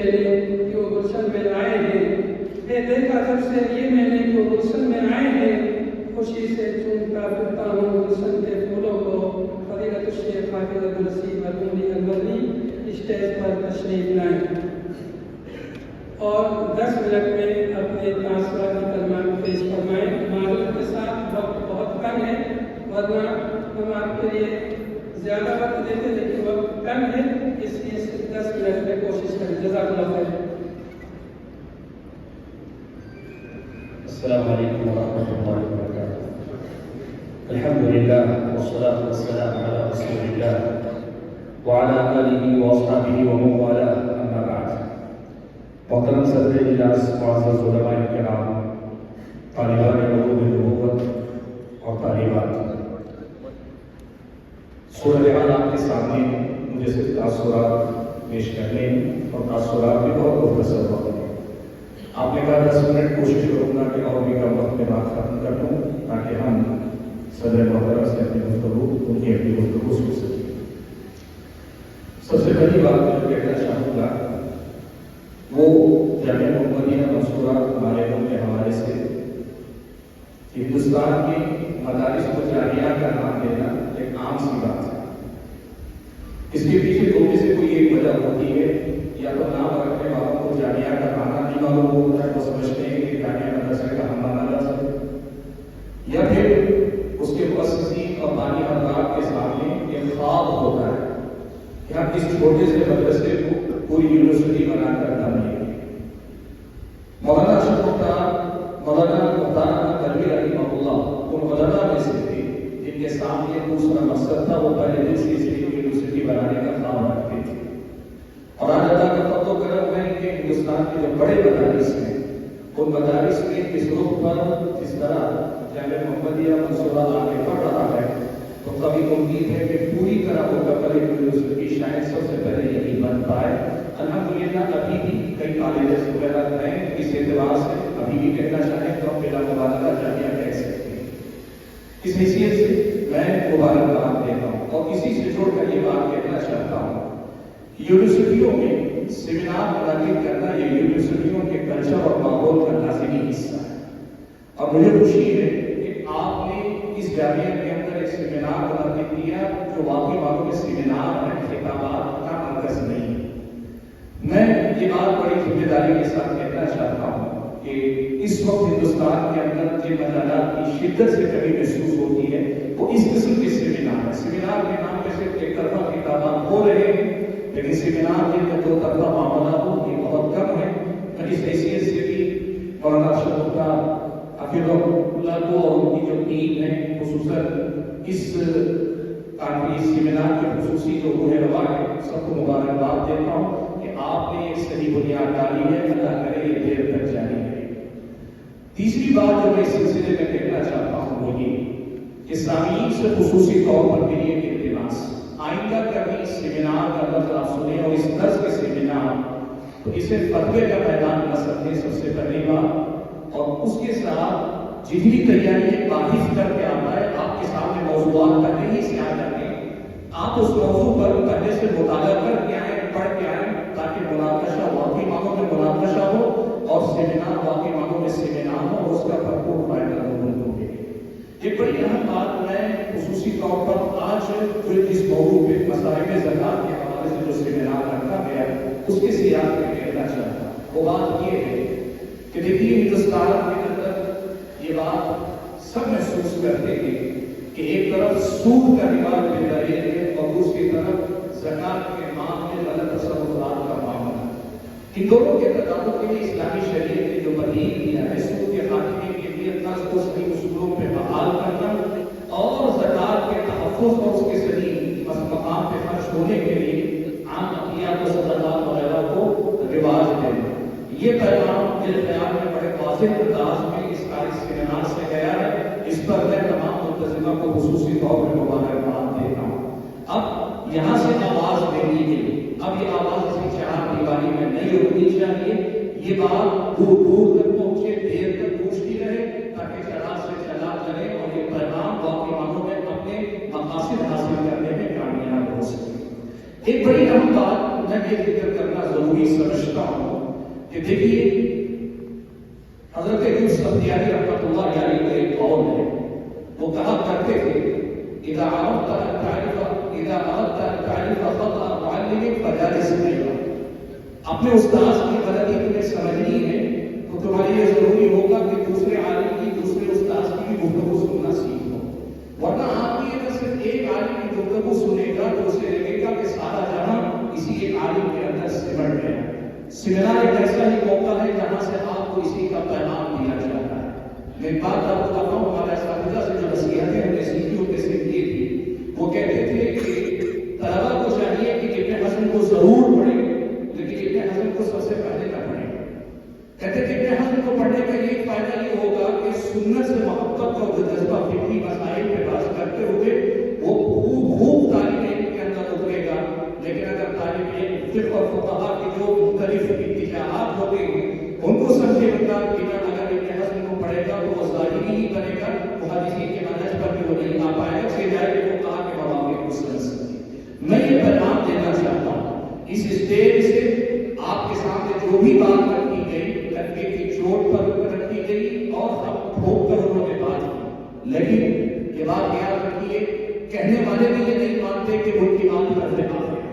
کہ وہ گلشن میں آئے ہیں، میں دیکھا جب سے یہ میں نے کہ وہ گلشن میں آئے ہیں، خوشی سے چونتا پھرتا ہوں گلشن کے پھولوں کو۔ فضیلت الشیخ حافظ عبدالرشید مرحومی المدنی اسٹیج پر تشریف لائیں اور 10 منٹ میں اپنے تاثرات کی کلمات پیش فرمائیں۔ معذرت کے ساتھ وقت بہت کم ہے، ورنہ ہم آپ کے لیے زیادہ وقت دیتے، لیکن وقت کم ہے، اس لیے صرف 10 منٹ میں کوشش کریں۔ جزاک اللہ خیر۔ السلام علیکم ورحمۃ اللہ وبرکاتہ۔ الحمد للہ والصلاة والسلام علی رسول اللہ وعلی آلہ واصحابہ ومن والاه، اما بعد۔ محترم صدر اجلاس، معزز علماء کرام، طالبان علوم نبوت اور طالبات، صورتحال آپ کے سامنے مجھے صرف تاثرات پیش کرنے اور تاثرات میں بہت مختصر وقت ہے۔ آپ نے کہا 10 منٹ، کوشش کروں گا کہ اور بھی کم وقت میں بات ختم کر دوں تاکہ ہم صدر محترم سے اپنی گفتگو سن سکیں۔ سب سے پہلی بات میں جو کہنا چاہوں گا وہ جامعہ محمدیہ منصورہ معلوم کے حوالے سے ہندوستان کے مدارس کو جامعہ کا نام دینا ایک عام سی بات ہے۔ اس کے پیچھے دو میں سے کوئی ایک وجہ ہوتی ہے، یا تو نام رکھنے والوں کو جامعہ کا معنی نہیں معلوم ہوتا ہے، وہ سمجھتے ہیں کہ جامعہ مدرسے کا ہم معنی لفظ ہے، یا پھر اس کے مؤسسین اور بانی حضرات کے سامنے ایک خواب ہوتا ہے کہ ہم اس چھوٹے سے مدرسے کو پوری یونیورسٹی بنا کر دم لیں گے۔ مولانا اشرف مولانا مختار کلوی رحمہ اللہ ان علماء میں سے تھے جن کے سامنے دوسرا مقصد تھا، وہ پہلے دن سے اس یونیورسٹی بنانے کا خواب رکھتے تھے۔ اور آج اللہ کا فضل و کرم ہے کہ ہندوستان کے جو بڑے مدارس ہیں ان مدارس میں اس رخ پر جس طرح جامعہ محمدیہ منصورہ آگے بڑھ رہا ہے، تو کبھی امید ہے کہ پوری طرح مکمل یونیورسٹی شاید سب سے پہلے یہی بن پائے۔ الحمدللہ ابھی بھی کئی کالجز وغیرہ ہیں، اس اعتبار سے ابھی بھی کہنا چاہیں تو ہم بلا مبالغہ جامعہ کہہ سکتے ہیں۔ اس حیثیت سے میں مبارکباد دیتا ہوں اور اسی سے جوڑ کر یہ بات کہنا چاہتا ہوں، یونیورسٹیوں میں سیمینار منعقد کرنا یہ یونیورسٹیوں کے کلچر اور ماحول کا لازمی حصہ ہے، اور مجھے خوشی ہے کہ آپ نے اس جامعہ کے اندر ایک سیمینار منعقد کیا جو واقعی معنوں میں سیمینار ہے، خطابات کا مرکز نہیں ہے۔ میں یہ بات بڑی ذمہ داری کے ساتھ کہنا چاہتا ہوں کہ اس وقت ہندوستان کے اندر جن مجالات کی شدت سے کمی محسوس ہوتی ہے وہ اس قسم کے سیمینار ہے۔ سیمینار کے نام پہ صرف ایک طرفہ خطابات ہو رہے ہیں، لیکن سیمینار جن میں دو طرفہ معاملات ہو یہ بہت کم ہے۔ میں اس حیثیت سے بھی مولانا اشرف حافظ اللہ کو اور ان کی جو ٹیم ہے خصوصاً اس سیمینار کے خصوصی جو روح روا ہے سب کو مبارکباد دیتا ہوں کہ آپ نے ایک صحیح بنیاد ڈالی ہے، اللہ کرے یہ دیر تک جاری رہے۔ تیسری بات جو میں اس سلسلے میں کہنا چاہتا ہوں وہ یہ کہ سامعین سے خصوصی طور پر میری ایک التماس، آئندہ کبھی سیمینار کا لفظ آپ سنیں اور اس طرز کے سیمینار تو اسے فتوے کا میدان نہ سمجھیں، سب سے پہلی بات، اور اس کے ساتھ جتنی تیاری باحث کر کے آتا ہے آپ کے سامنے موضوعات پہلے ہی سے آ جاتے ہیں، آپ اس موضوع پر پہلے سے مطالعہ کر کے آئیں، پڑھ کے آئیں، تاکہ مناقشہ واقعی معنوں میں مناقشہ ہو اور سیمینار واقعی معنوں میں سیمینار ہو اور اس کا بھرپور فائدہ لوگوں کو ملے۔ ایک بڑی اہم بات میں خصوصی طور پر آج جو اس موضوع پہ مسائل زکوٰۃ کے حوالے سے جو سیمینار رکھا گیا اس کے سیاق میں کہنا چاہتا ہوں، وہ بات یہ ہے کہ دیکھیے ہندوستان کے اندر یہ بات سب محسوس کرتے ہیں کہ ایک طرف سود کا رواج بے دریغ ہے اور دوسری طرف زکوٰۃ کے معاملے میں غلط تصورات کا معاملہ۔ ان دونوں کے تدارک کے لیے اسلامی شریعت نے جو بدیل دیا ہے سود کے خاتمے کے لیے قرض کو صحیح اصولوں پہ بحال کرنا اور زکوٰۃ کے تحفظ اور اس کے صحیح مقام پہ خرچ ہونے کے لیے عام عطیات و صدقات وغیرہ کو رواج دینا، یہ پیغام میرے خیال میں بڑے واضح انداز میں اس تاریخ سیمینار سے گیا ہے۔ اس پر میں تمام ملتزمہ کو خصوصی طور پر مبارکباد دیتا ہوں۔ اب یہاں سے آواز دینی ہے، اب یہ آواز اسی چہار دیواری میں نہیں رکنی چاہیے، یہ بات دور دور تک پہنچے، دیر تک پہنچتی رہے تاکہ چلا سے چلا چلے اور یہ پیغام واقعی معنوں میں اپنے مقاصد حاصل کرنے میں کامیاب ہو سکے۔ ایک بڑی اہم بات میں یہ ذکر کرنا ضروری سمجھتا ہوں کہ دیکھیے حضرت یوسف اختیاری رحمۃ اللہ علیہ کا ایک قول ہے، وہ کہا کرتے تھے اذا اردت ان تعرف خطأ معلمك فجالس غيره، اپنے استاذ کی غلطی تمہیں سمجھنی ہے تو تمہارے لیے ضروری ہوگا کہ دوسرے عالم کی، دوسرے استاذ کی بھی گفتگو سننا سیکھو، ورنہ آپ کی اگر صرف ایک عالم کی گفتگو سنے گا تو اسے لگے گا کہ سارا جہاں اسی ایک عالم کے اندر سمٹ گیا۔ سیمینار ایک ایسا ہی موقع ہے جہاں سے آپ کو اسی کا پیغام دیا جاتا ہے۔ میں ایک بات آپ کو بتاتا ہوں، ہمارے اساتذہ سے جو نصیحتیں ہم نے سیکھی ان میں سے یہ تھی، وہ کہتے تھے کہ طلبا کو چاہیے کہ ابن حزم کو ضرور پڑھیں، لیکن ابن حزم کو سب سے پہلے نہ پڑھیں۔ کہتے تھے ابن حزم کو پڑھنے کا یہ فائدہ یہ ہوگا کہ سنت سے محبت کا جو جذبہ فکری مسائل پہ بات کرتے ہوئے وہ خوب طالب علم کے اندر اترے گا، لیکن اگر طالب علم فقہ اور فقہا کی جو مختلف اتجاہات ہوتے ہیں ان کو سمجھے بنا اگر ابن حزم کو پڑھے گا تو وہ ظاہری ہی بنے گا، وہ حدیثی کے منہج پر بھی وہ نہیں آ پائے گا، سے جائے کہ وہ کہا کہ مواقع کو سمجھ سکتے۔ میں یہ پیغام دینا چاہتا ہوں اس اسٹیج سے، آپ کے سامنے جو بھی بات رکھی گئی لڑکے کی چوٹ پر رکھی گئی اور ہم ٹھوک کر انہوں نے بات کی، لیکن یہ بات یاد رکھیے کہنے والے بھی یہ نہیں مانتے کہ ان کی بات کرتے آتے ہیں۔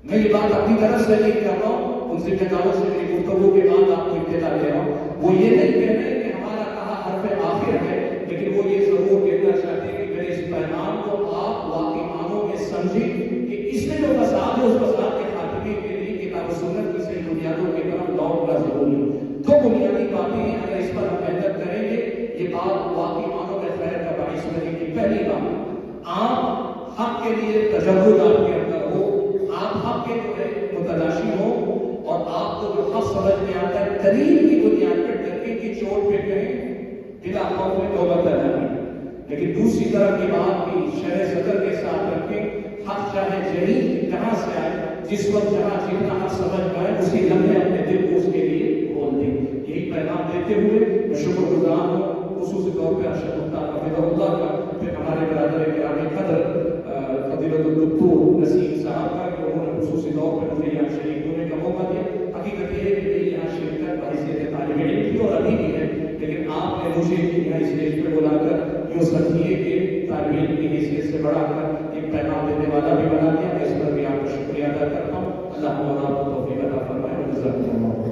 میں یہ بات اپنی طرف سے نہیں کر رہا ہوں، ان سے کتابوں سے میری گفتگو کے بعد آپ کو اطلاع دے رہا ہوں، وہ یہ نہیں کہہ رہے کہ ہمارا کہا حرف آخر ہے، لیکن وہ یہ ضرور کہنا چاہتے ہیں کہ میرے اس پیغام کو آپ واقعی معنوں میں سمجھیں کہ اس میں جو فساد ہے اس فساد کے خاتمے کے لیے کتاب و سنت کی صحیح بنیادوں کی طرف لوٹنا ضروری ہے۔ دو بنیادی باتیں ہیں، اگر اس پر ہم محنت کریں گے یہ بات واقعی معنوں میں خیر کا باعث بنے گی۔ پہلی بات، آپ حق کے لیے تجرد آپ کے اندر ہو، آپ حق کے جو ہے متلاشی ہو، اور آپ کو جو حق سمجھ میں آتا ہے دلیل کی بنیاد پر ڈرنے کی چوٹ پہ کہیں بلا خوف میں توبہ کرنا، لیکن دوسری طرف کی بات بھی شرح صدر کے ساتھ رکھیں، حق چاہے جہی کہاں سے آئے، جس وقت جہاں جتنا حق سمجھ پائے اسی لمحے اپنے دل کو اس کے لیے کھول دیں۔ یہی پیغام دیتے ہوئے میں شکر گزار ہوں خصوصی طور پہ ارشد مختار حفظہ اللہ کا، پھر ہمارے برادر گرامی قدر فضیلت الدکتور نسیم صاحب کا کہ انہوں نے خصوصی طور پر مجھے یہاں شریک ہونے کا موقع دیا۔ حقیقت یہ ہے کہ میری یہاں شرکت بحیثیت طالب علم تھی اور ابھی بھی ہے، لیکن آپ نے مجھے یہاں اسٹیج پہ بلا کر یوں سمجھیے کہ طالب علم کی حیثیت سے بڑھا کر ایک پیغام دینے والا بھی بنا دیا۔ میں اس پر بھی آپ کا شکریہ ادا کرتا ہوں۔ اللہ تعالیٰ آپ کو توفیق عطا فرمائے۔ جزاک اللہ۔